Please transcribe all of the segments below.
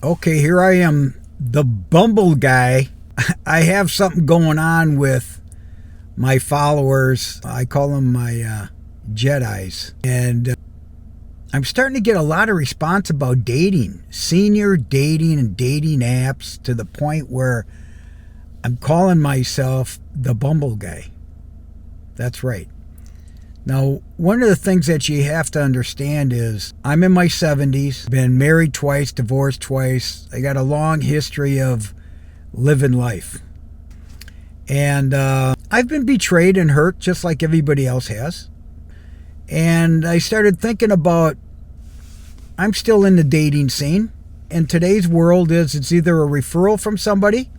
Okay, here I am, the Bumble Guy. I have something going on with my followers. I call them my Jedis. And I'm starting to get a lot of response about dating, senior dating and dating apps, to the point where I'm calling myself the Bumble Guy. That's right. Now, one of the things that you have to understand is I'm in my 70s, been married twice, divorced twice. I got a long history of living life. And I've been betrayed and hurt just like everybody else has. And I started thinking about, I'm still in the dating scene. And today's world is, it's either a referral from somebody,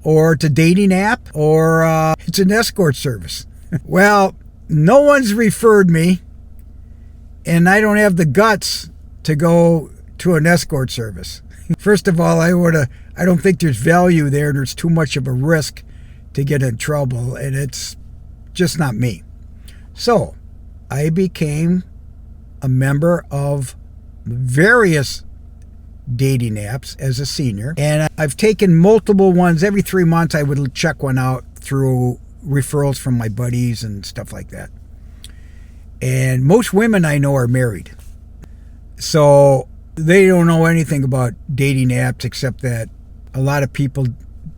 or it's a dating app, or it's an escort service. Well, no one's referred me, and I don't have the guts to go to an escort service. First of all, I don't think there's value there. There's too much of a risk to get in trouble, and it's just not me. So I became a member of various dating apps as a senior, and I've taken multiple ones. Every 3 months I would check one out through referrals from my buddies and stuff like that. And most women I know are married, so they don't know anything about dating apps except that a lot of people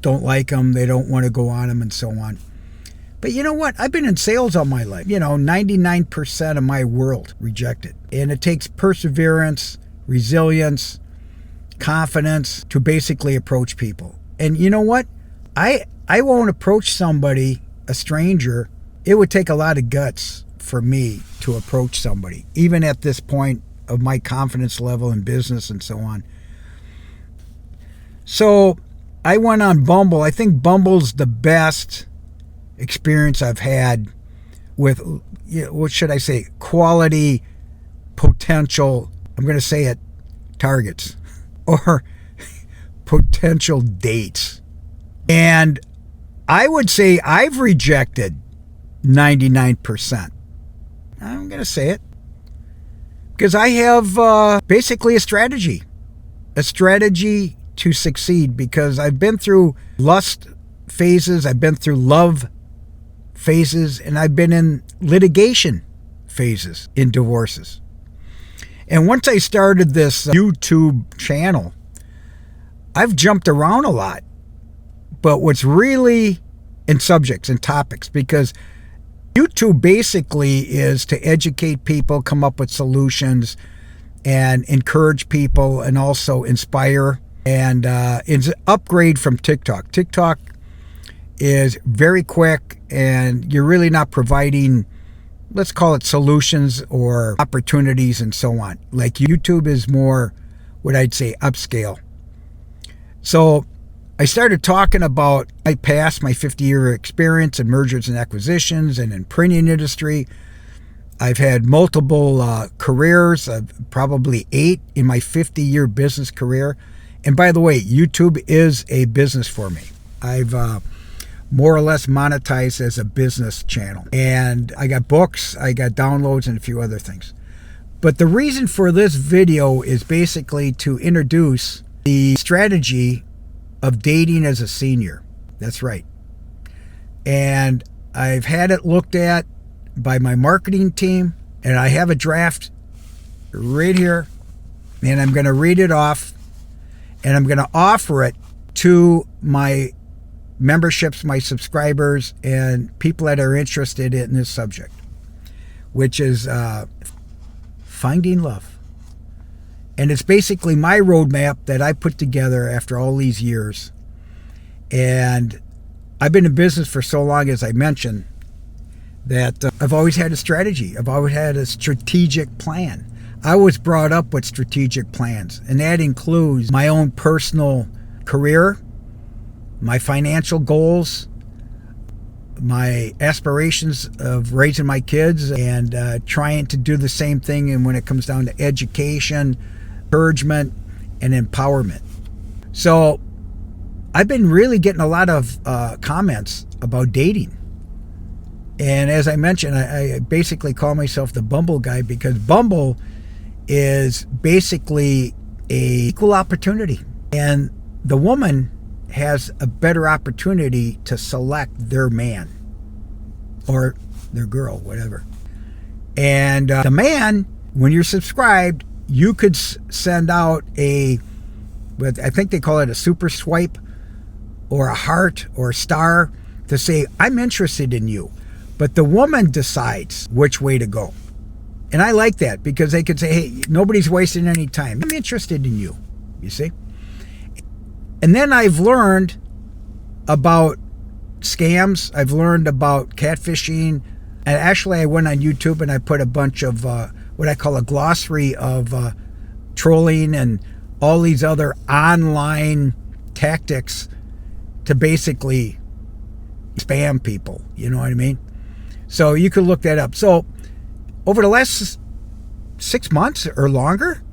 don't like them, they don't want to go on them, and so on. But you know what? I've been in sales all my life. 99% of my world rejected. And it takes perseverance, resilience, confidence to basically approach people. And you know what? I won't approach somebody, a stranger. It would take a lot of guts for me to approach somebody, even at this point of my confidence level in business and so on. So I went on Bumble. I think Bumble's the best experience I've had with, what should I say, quality, potential, I'm going to say it, targets or potential dates. And I would say I've rejected 99%. I'm going to say it because I have basically a strategy to succeed, because I've been through lust phases, I've been through love phases, and I've been in litigation phases in divorces. And once I started this YouTube channel, I've jumped around a lot. But what's really in subjects and topics, because YouTube basically is to educate people, come up with solutions, and encourage people, and also inspire. And it's an upgrade from TikTok. TikTok is very quick, and you're really not providing, let's call it, solutions or opportunities and so on. Like YouTube is more, what I'd say, upscale. So I started talking about my past, my 50-year experience in mergers and acquisitions and in printing industry. I've had multiple careers, probably 8 in my 50-year business career. And by the way, YouTube is a business for me. I've more or less monetized as a business channel. And I got books, I got downloads, and a few other things. But the reason for this video is basically to introduce the strategy of dating as a senior. That's right. And I've had it looked at by my marketing team, and I have a draft right here, and I'm going to read it off, and I'm going to offer it to my memberships, my subscribers, and people that are interested in this subject, which is finding love. And it's basically my roadmap that I put together after all these years. And I've been in business for so long, as I mentioned, that I've always had a strategy. I've always had a strategic plan. I was brought up with strategic plans, and that includes my own personal career, my financial goals, my aspirations of raising my kids, and trying to do the same thing. And when it comes down to education, encouragement, and empowerment. So I've been really getting a lot of comments about dating. And as I mentioned, I basically call myself the Bumble Guy, because Bumble is basically a equal opportunity. And the woman has a better opportunity to select their man or their girl, whatever. And the man, when you're subscribed, you could send out I think they call it a super swipe or a heart or a star to say, I'm interested in you. But the woman decides which way to go. And I like that because they could say, hey, nobody's wasting any time. I'm interested in you, you see? And then I've learned about scams. I've learned about catfishing. And actually, I went on YouTube and I put a bunch of what I call a glossary of trolling and all these other online tactics to basically spam people. You know what I mean? So you could look that up. So over the last 6 months or longer,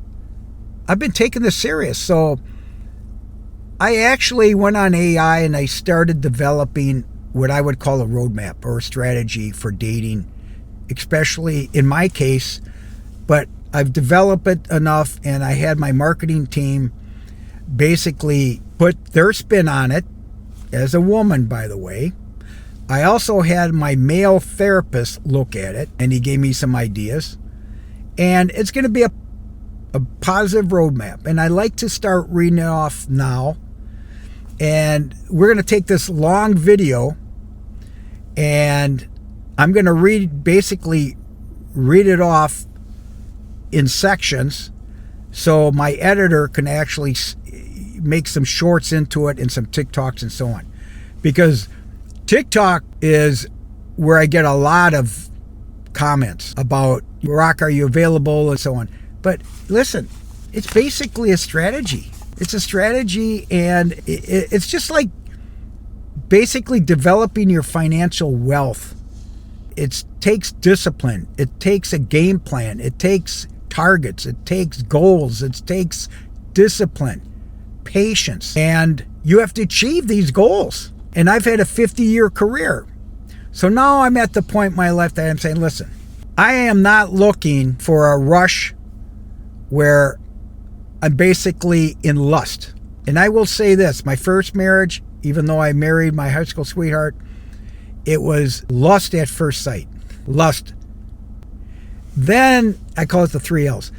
I've been taking this serious. So I actually went on AI and I started developing what I would call a roadmap or a strategy for dating, especially in my case. But I've developed it enough, and I had my marketing team basically put their spin on it, as a woman, by the way. I also had my male therapist look at it, and he gave me some ideas. And it's going to be a positive roadmap. And I like to start reading it off now. And we're going to take this long video, and I'm going to basically read it off in sections so my editor can actually make some shorts into it and some TikToks and so on. Because TikTok is where I get a lot of comments about, Rock, are you available, and so on. But listen, it's basically a strategy. It's a strategy, and it's just like basically developing your financial wealth. It takes discipline. It takes a game plan. It takes targets. It takes goals. It takes discipline, patience, and you have to achieve these goals. And I've had a 50-year career. So now I'm at the point in my life that I'm saying, listen, I am not looking for a rush where I'm basically in lust. And I will say this, my first marriage, even though I married my high school sweetheart, it was lust at first sight. Lust. Then I call it the 3 L's.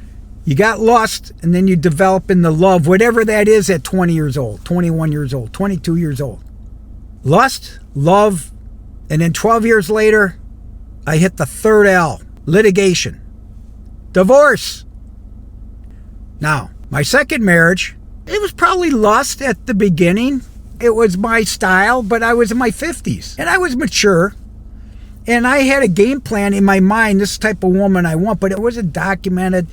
You got lust, and then you develop in the love, whatever that is at 20 years old, 21 years old, 22 years old. Lust, love, and then 12 years later, I hit the 3rd L, litigation, divorce. Now, my second marriage, it was probably lust at the beginning. It was my style, but I was in my 50s, and I was mature. And I had a game plan in my mind, this type of woman I want, but it wasn't documented.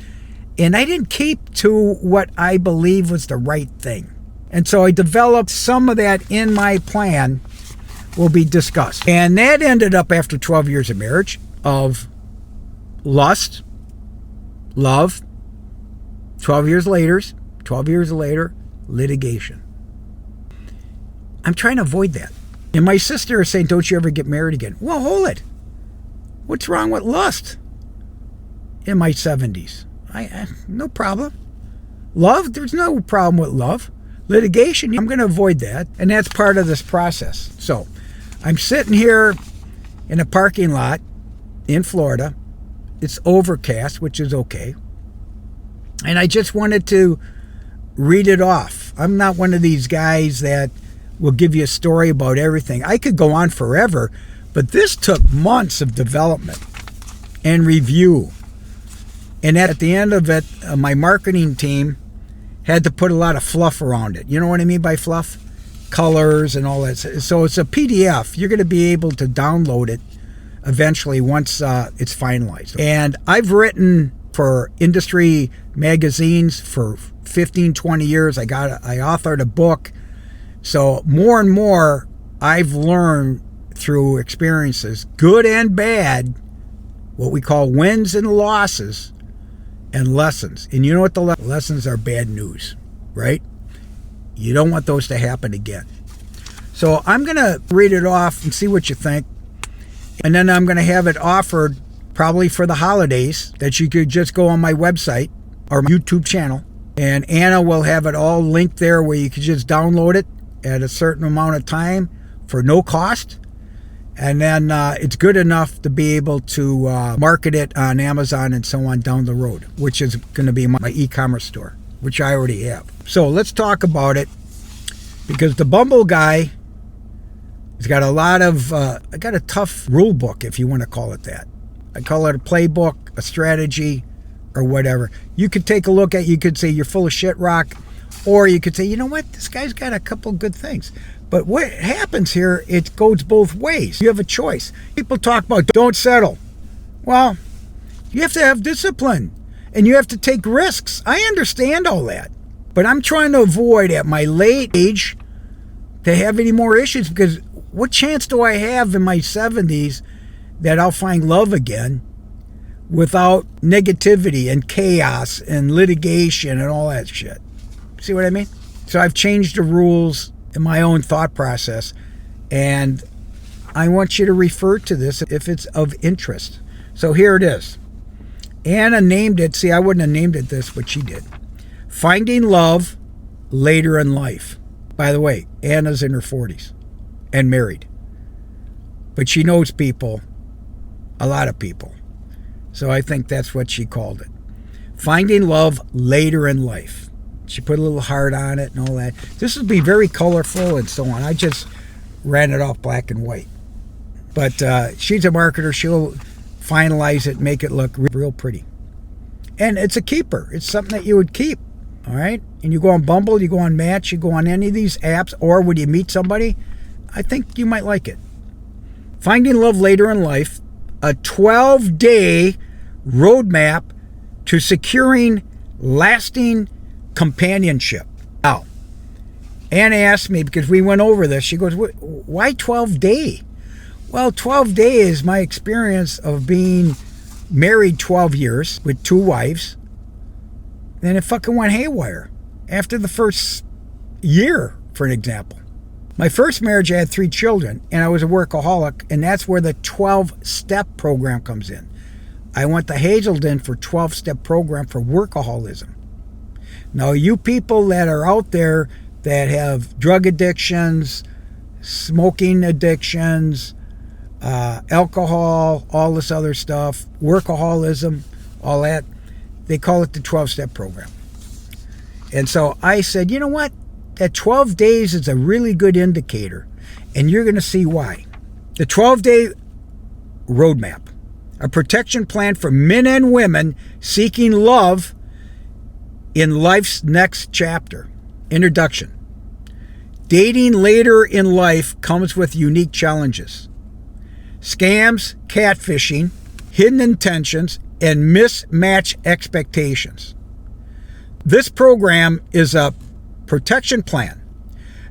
And I didn't keep to what I believe was the right thing. And so I developed some of that in my plan will be discussed. And that ended up after 12 years of marriage of lust, love, 12 years later, litigation. I'm trying to avoid that. And my sister is saying, don't you ever get married again. Well, hold it. What's wrong with lust? In my 70s. I no problem. Love, there's no problem with love. Litigation, I'm going to avoid that. And that's part of this process. So I'm sitting here in a parking lot in Florida. It's overcast, which is okay. And I just wanted to read it off. I'm not one of these guys that will give you a story about everything. I could go on forever, but this took months of development and review. And at the end of it, my marketing team had to put a lot of fluff around it. You know what I mean by fluff? Colors and all that. So it's a PDF. You're going to be able to download it eventually once it's finalized. And I've written for industry magazines for 15, 20 years. I authored a book. So more and more I've learned through experiences, good and bad, what we call wins and losses and lessons. And you know what the lessons are? Bad news, right? You don't want those to happen again. So I'm going to read it off and see what you think. And then I'm going to have it offered probably for the holidays that you could just go on my website or my YouTube channel And Anna will have it all linked there where you can just download it at a certain amount of time for no cost. And then it's good enough to be able to market it on Amazon and so on down the road, which is going to be my e-commerce store, which I already have. So let's talk about it, because the Bumble Guy has got a lot of, I got a tough rule book, if you want to call it that. I call it a playbook, a strategy, or whatever. You could take a look at, you could say you're full of shit rock, or you could say, you know what, this guy's got a couple good things. But what happens here, it goes both ways. You have a choice. People talk about don't settle. Well, you have to have discipline and you have to take risks. I understand all that. But I'm trying to avoid at my late age to have any more issues, because what chance do I have in my 70s that I'll find love again without negativity and chaos and litigation and all that shit? See what I mean? So I've changed the rules in my own thought process, and I want you to refer to this if it's of interest. So here it is. Anna named it, see, I wouldn't have named it this, but she did. Finding Love Later in Life. By the way, Anna's in her 40s and married, but she knows people, a lot of people. So I think that's what she called it. Finding Love Later in Life. She put a little heart on it and all that. This would be very colorful and so on. I just ran it off black and white. But she's a marketer. She'll finalize it, make it look real pretty. And it's a keeper. It's something that you would keep. All right? And you go on Bumble, you go on Match, you go on any of these apps, or when you meet somebody, I think you might like it. Finding Love Later in Life, a 12-day roadmap to securing lasting companionship. Now, Anna asked me, because we went over this, she goes, why 12 day? Well, 12 day is my experience of being married 12 years with 2 wives. Then it fucking went haywire after the first year, for an example. My first marriage, I had 3 children, and I was a workaholic, and that's where the 12-step program comes in. I went to Hazelden for 12-step program for workaholism. Now, you people that are out there that have drug addictions, smoking addictions, alcohol, all this other stuff, workaholism, all that, they call it the 12-step program. And so I said, you know what? That 12 days is a really good indicator, and you're going to see why. The 12-day roadmap, a protection plan for men and women seeking love in life's next chapter. Introduction. Dating later in life comes with unique challenges. Scams, catfishing, hidden intentions, and mismatched expectations. This program is a protection plan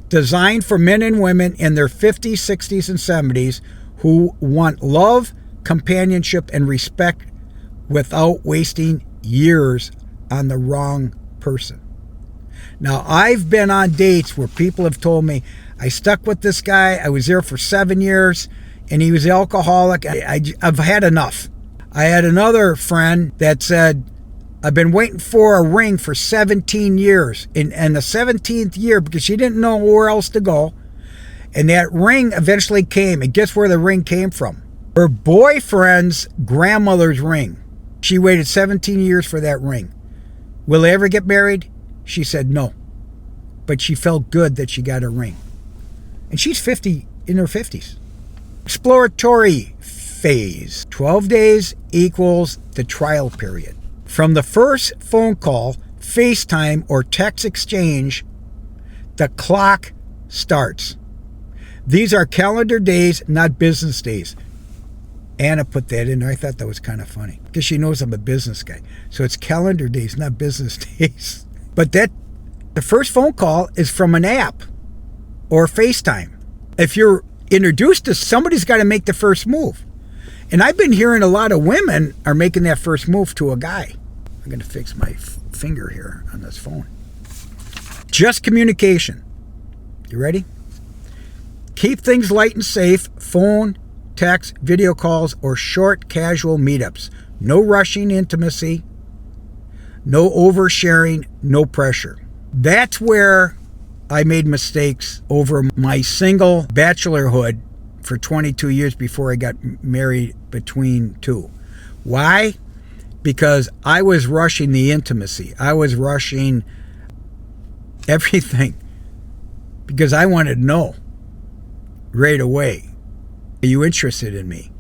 designed for men and women in their 50s, 60s, and 70s who want love, companionship, and respect without wasting years on the wrong person. Now, I've been on dates where people have told me, I stuck with this guy, I was there for 7 years, and he was alcoholic. I've had enough. I had another friend that said, I've been waiting for a ring for 17 years. And the 17th year, because she didn't know where else to go, and that ring eventually came. And guess where the ring came from? Her boyfriend's grandmother's ring. She waited 17 years for that ring. Will they ever get married? She said no. But she felt good that she got a ring. And she's 50, in her 50s. Exploratory phase. 12 days equals the trial period. From the first phone call, FaceTime, or text exchange, the clock starts. These are calendar days, not business days. Anna put that in there. I thought that was kind of funny because she knows I'm a business guy. So it's calendar days, not business days. But the first phone call is from an app or FaceTime. If you're introduced to somebody's got to make the first move. And I've been hearing a lot of women are making that first move to a guy. I'm going to fix my finger here on this phone. Just communication. You ready? Keep things light and safe. Phone, text, video calls, or short casual meetups. No rushing intimacy. No oversharing, no pressure. That's where I made mistakes over my single bachelorhood for 22 years before I got married between two. Why? Because I was rushing the intimacy. I was rushing everything because I wanted to know right away, are you interested in me?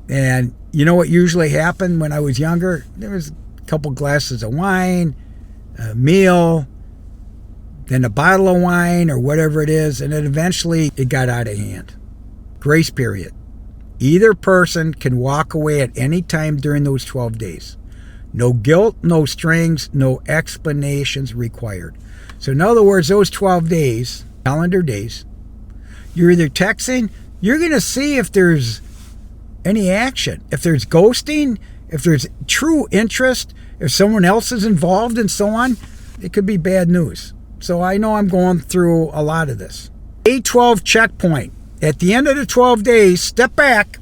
And you know what usually happened when I was younger? There was a couple glasses of wine, a meal, then a bottle of wine or whatever it is, and then eventually it got out of hand. Grace period. Either person can walk away at any time during those 12 days. No guilt, no strings, no explanations required. So in other words, those 12 days, calendar days, you're either texting, you're going to see if there's any action, if there's ghosting, if there's true interest, if someone else is involved and so on. It could be bad news. So I know I'm going through a lot of this. Day 12 checkpoint. At the end of the 12 days, step back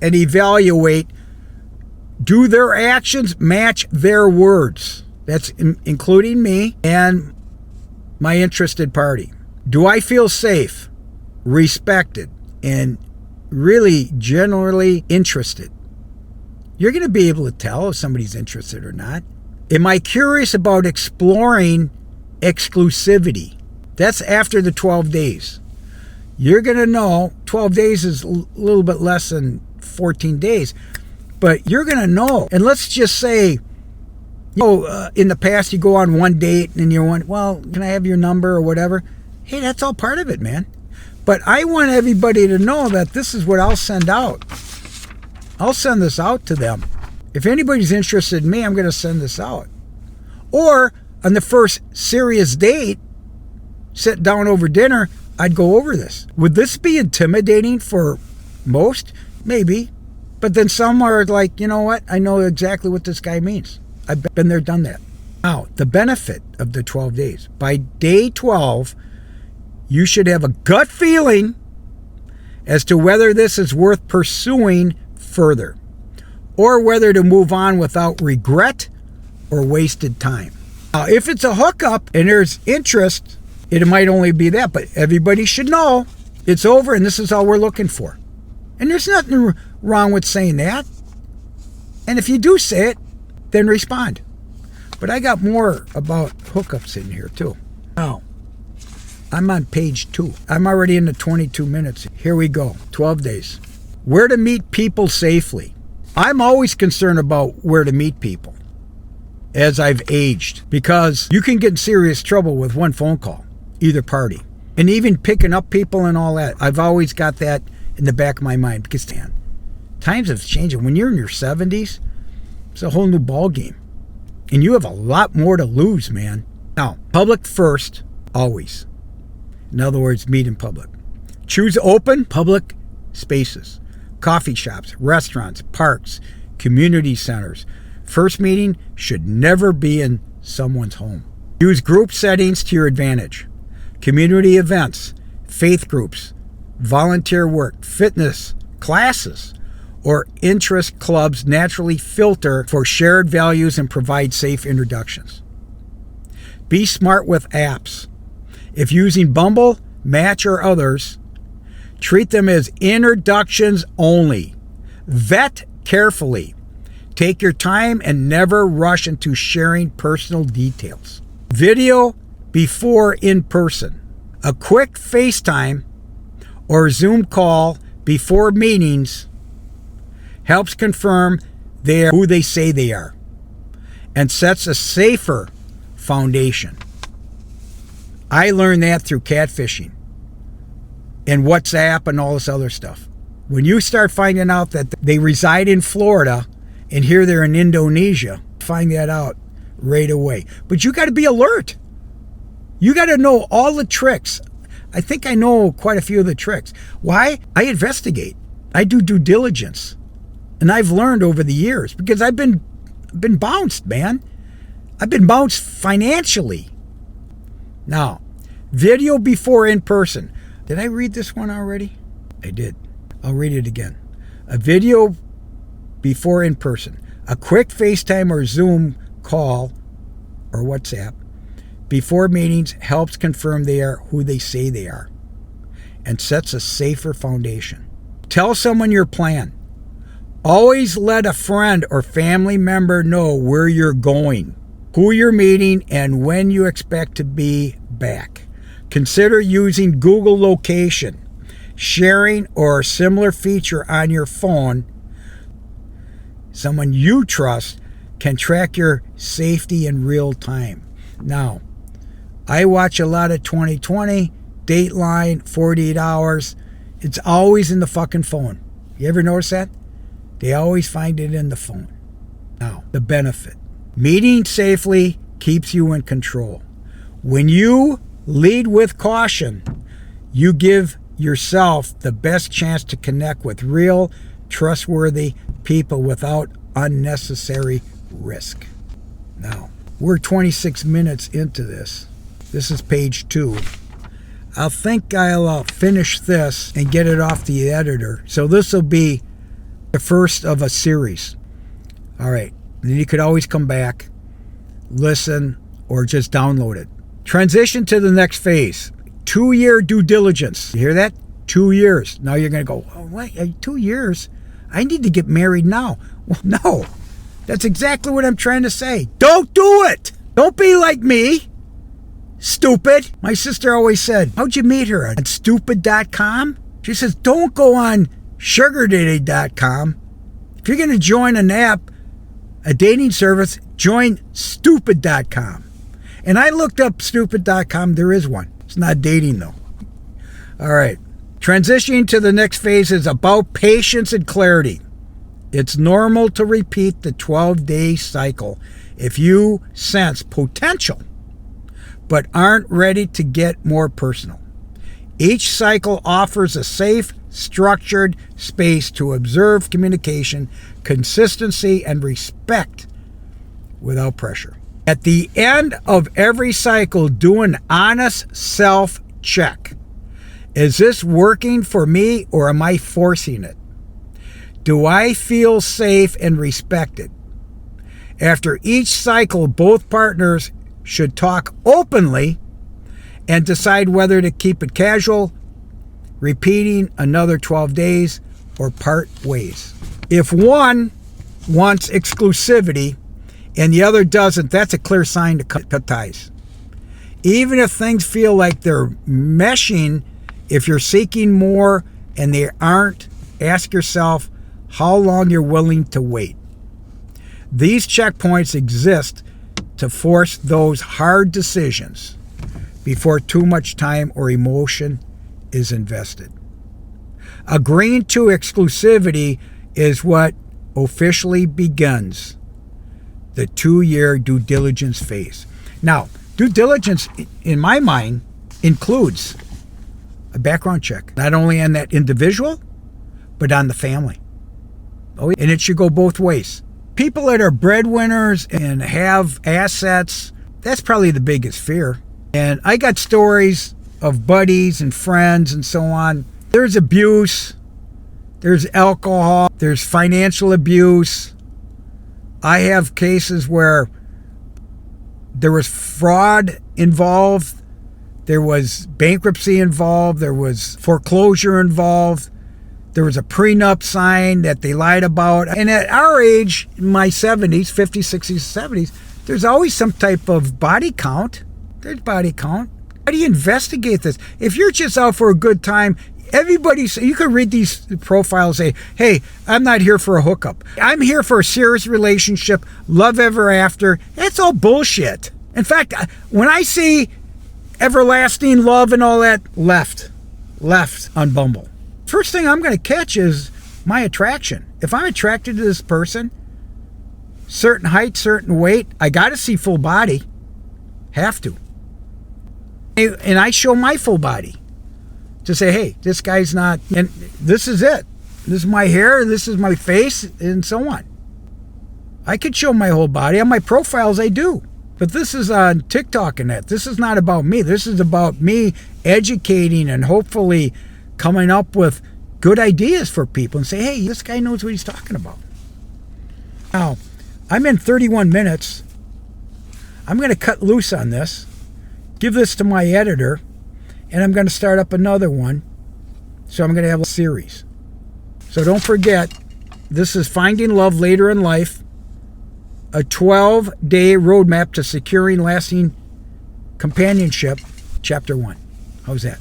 and evaluate. Do their actions match their words? That's including me and my interested party. Do I feel safe, respected, and really generally interested? You're going to be able to tell if somebody's interested or not. Am I curious about exploring exclusivity? That's after the 12 days. You're going to know 12 days is a little bit less than 14 days, but you're going to know. And let's just say, in the past you go on one date and you're wondering, well, can I have your number or whatever? Hey, that's all part of it, man. But I want everybody to know that this is what I'll send out. I'll send this out to them. If anybody's interested in me, I'm going to send this out. Or on the first serious date, sit down over dinner, I'd go over this. Would this be intimidating for most? Maybe. But then some are like, you know what? I know exactly what this guy means. I've been there, done that. Now, the benefit of the 12 days. By day 12, you should have a gut feeling as to whether this is worth pursuing further or whether to move on without regret or wasted time. Now, if it's a hookup and there's interest, it might only be that, but everybody should know it's over and this is all we're looking for. And there's nothing wrong with saying that. And if you do say it, then respond. But I got more about hookups in here too. Now, I'm on page 2. I'm already into 22 minutes. Here we go. 12 days. Where to meet people safely. I'm always concerned about where to meet people as I've aged, because you can get in serious trouble with one phone call, either party. And even picking up people and all that. I've always got that in the back of my mind because, man, times have changed. When you're in your 70s, it's a whole new ball game. And you have a lot more to lose, man. Now, public first, always. In other words, meet in public. Choose open public spaces. Coffee shops, restaurants, parks, community centers. First meeting should never be in someone's home. Use group settings to your advantage. Community events, faith groups, volunteer work, fitness, classes, or interest clubs naturally filter for shared values and provide safe introductions. Be smart with apps. If using Bumble, Match, or others, treat them as introductions only. Vet carefully. Take your time and never rush into sharing personal details. Video before in person. A quick FaceTime or Zoom call before meetings helps confirm they're who they say they are and sets a safer foundation. I learned that through catfishing and WhatsApp and all this other stuff. When you start finding out that they reside in Florida and here they're in Indonesia, find that out right away. But you got to be alert. You got to know all the tricks. I think I know quite a few of the tricks. Why? I investigate. I do due diligence. And I've learned over the years because I've been bounced, man. I've been bounced financially. Now, video before in person. Did I read this one already? I did. I'll read it again. A video before in person. A quick FaceTime or Zoom call, or WhatsApp before meetings helps confirm they are who they say they are and sets a safer foundation. Tell someone your plan. Always let a friend or family member know where you're going, who you're meeting, and when you expect to be back. Consider using Google location, sharing, or a similar feature on your phone. Someone you trust can track your safety in real time. Now, I watch a lot of 2020, Dateline, 48 Hours. It's always in the fucking phone. You ever notice that? They always find it in the phone. Now, the benefit. Meeting safely keeps you in control. When you lead with caution, you give yourself the best chance to connect with real, trustworthy people without unnecessary risk. Now, we're 26 minutes into this. This is page 2. I think I'll finish this and get it off the editor. So this will be the first of a series. All right. Then you could always come back, listen, or just download it. Transition to the next phase. 2-year due diligence. You hear that? 2 years. Now you're going to go, oh, wait, 2 years? I need to get married now. Well, no. That's exactly what I'm trying to say. Don't do it. Don't be like me. Stupid. My sister always said, how'd you meet her? On stupid.com? She says, don't go on sugardaddy.com. If you're going to join an app, a dating service, join stupid.com. And I looked up stupid.com. There is one. It's not dating, though. All right. Transitioning to the next phase is about patience and clarity. It's normal to repeat the 12-day cycle if you sense potential but aren't ready to get more personal. Each cycle offers a safe, structured space to observe communication, consistency, and respect without pressure. At the end of every cycle, do an honest self-check. Is this working for me or am I forcing it? Do I feel safe and respected? After each cycle, both partners should talk openly and decide whether to keep it casual, repeating another 12 days, or part ways. If one wants exclusivity and the other doesn't, that's a clear sign to cut ties. Even if things feel like they're meshing, if you're seeking more and they aren't, ask yourself how long you're willing to wait. These checkpoints exist to force those hard decisions before too much time or emotion is invested. Agreeing to exclusivity is what officially begins the 2-year due diligence phase. Now, due diligence, in my mind, includes a background check, not only on that individual, but on the family. Oh, and it should go both ways. People that are breadwinners and have assets, that's probably the biggest fear. And I got stories of buddies and friends and so on. There's abuse, there's alcohol, there's financial abuse. I have cases where there was fraud involved, there was bankruptcy involved, there was foreclosure involved. There was a prenup signed that they lied about. And at our age, in my 70s, 50s, 60s, 70s, there's always some type of body count. There's body count. How do you investigate this? If you're just out for a good time, you could read these profiles and say, hey, I'm not here for a hookup. I'm here for a serious relationship, love ever after. That's all bullshit. In fact, when I see everlasting love and all that, left on Bumble. First thing I'm going to catch is my attraction. If I'm attracted to this person, certain height, certain weight, I got to see full body. Have to. And I show my full body to say, hey, this guy's not, and this is it. This is my hair, this is my face, and so on. I could show my whole body. On my profiles, I do. But this is on TikTok and that. This is not about me. This is about me educating and hopefully coming up with good ideas for people and say, hey, this guy knows what he's talking about. Now, I'm in 31 minutes. I'm going to cut loose on this, give this to my editor, and I'm going to start up another one. So I'm going to have a series. So don't forget, this is Finding Love Later in Life, a 12-day roadmap to securing lasting companionship, Chapter 1. How's that?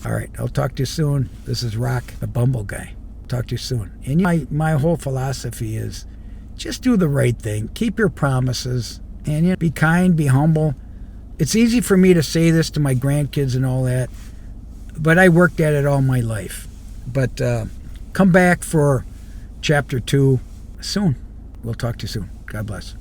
All right, I'll talk to you soon. This is Rock, the Bumble Guy. Talk to you soon. And my whole philosophy is just do the right thing. Keep your promises. And be kind, be humble. It's easy for me to say this to my grandkids and all that, but I worked at it all my life. But come back for Chapter 2 soon. We'll talk to you soon. God bless.